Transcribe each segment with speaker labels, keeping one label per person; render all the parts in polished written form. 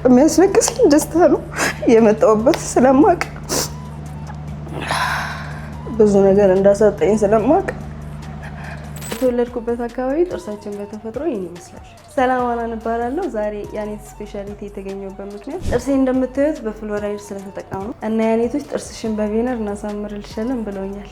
Speaker 1: የሚያስለቅሰኝ ደስታ ነው የመጣሁበት ስለማቅ ብዙ ነገር እንዳሳጠኝ ስለማቅ የተወለድኩበት አካባቢ ጥርሳችን በተፈጥሮ ይሄን ይመስላል። ሰላም አናን እባላለሁ። ዛሬ ያኔት ስፔሻሊቲ የተገኘበት ምክንያት ጥርሴ እንደምታዩት በፍሎራይድ ስለተጠቀሙ እና ያኔቶች ጥርስሽን በቬነር እናሳምርልሻለን ብለውኛል።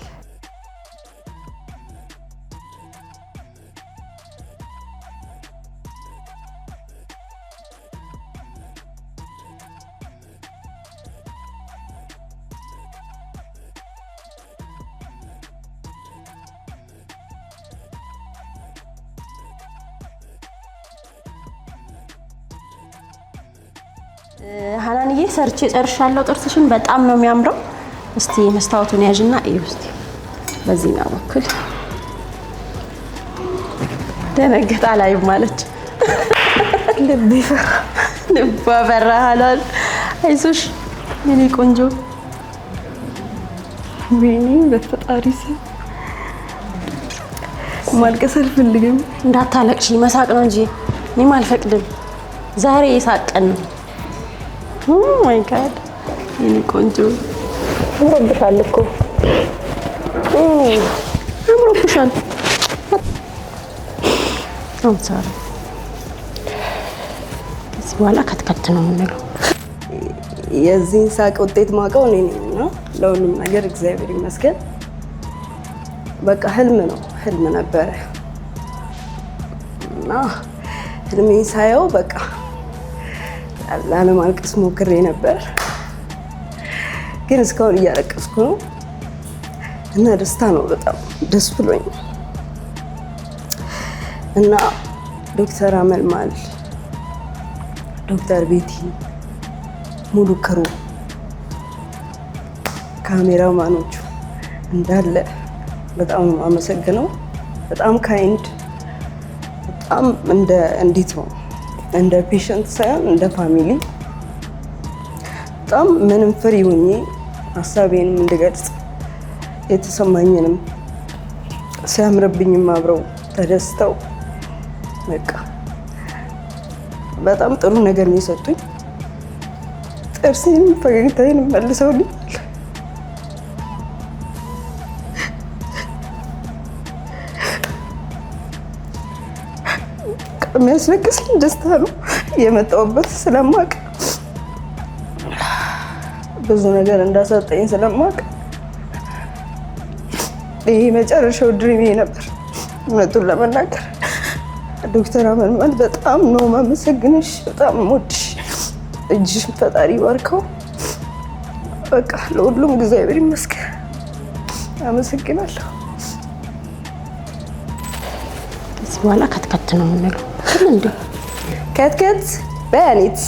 Speaker 2: ሀናንዬ ሰርቼ ጨርሻለሁ። ጥርስሽን በጣም ነው የሚያምረው። እስቲ መስታወቱን ያዥና እዩ እስቲ በዚህኛው በኩል ደነገጣ ላይ ማለች ልብ ፈራሃላል። አይዞሽ የኔ ቆንጆ ወይኔ በፈጣሪ ስም ማልቀስ አልፈልግም። እንዳታለቅሺ መሳቅ ነው እንጂ እኔም አልፈቅድም። ዛሬ የሳቀን ነው። ኦ ማይ ጋድ የኔ ቆንጆ አምሮብሻል እኮ አምሮብሻል። አንሳር እዚህ በኋላ ከትከት ነው የምንለው።
Speaker 1: የዚህን ሳቅ ውጤት ማውቀው እኔ ነኝና ለሁሉም ነገር እግዚአብሔር ይመስገን። በቃ ህልም ነው፣ ህልም ነበረ እና ህልሜን ሳየው በቃ ላለማልቀስ ሞክሬ ነበር፣ ግን እስካሁን እያለቀስኩ ነው እና ደስታ ነው፣ በጣም ደስ ብሎኝ እና ዶክተር አመልማል፣ ዶክተር ቤቲ፣ ሙሉ ክሩ፣ ካሜራማኖቹ እንዳለ በጣም አመሰግነው። በጣም ካይንድ፣ በጣም እንዴት ነው እንደ ፔሸንት ሳይሆን እንደ ፋሚሊ በጣም ምንም ፍሪ ሆኜ ሀሳቤንም እንድገልጽ የተሰማኝንም ሲያምርብኝም አብረው ተደስተው በቃ በጣም ጥሩ ነገር ነው የሰጡኝ። ጥርሴንም ፈገግታዬንም መልሰውልኝ የሚያስለቅሰኝ ደስታ ነው የመጣሁበት ስለማቅ ብዙ ነገር እንዳሳጠኝ ስለማቅ ይሄ መጨረሻው ድሪሜ ነበር። እውነቱን ለመናገር ዶክተር አመልማል በጣም ነው ማመሰግንሽ፣ በጣም ሞድሽ። እጅሽን ፈጣሪ ባርከው። በቃ ለሁሉም እግዚአብሔር ይመስገን። አመሰግናለሁ።
Speaker 2: እዚህ በኋላ ከትከት ነው የምንለው። እንዴ
Speaker 1: ከትከት በያኔት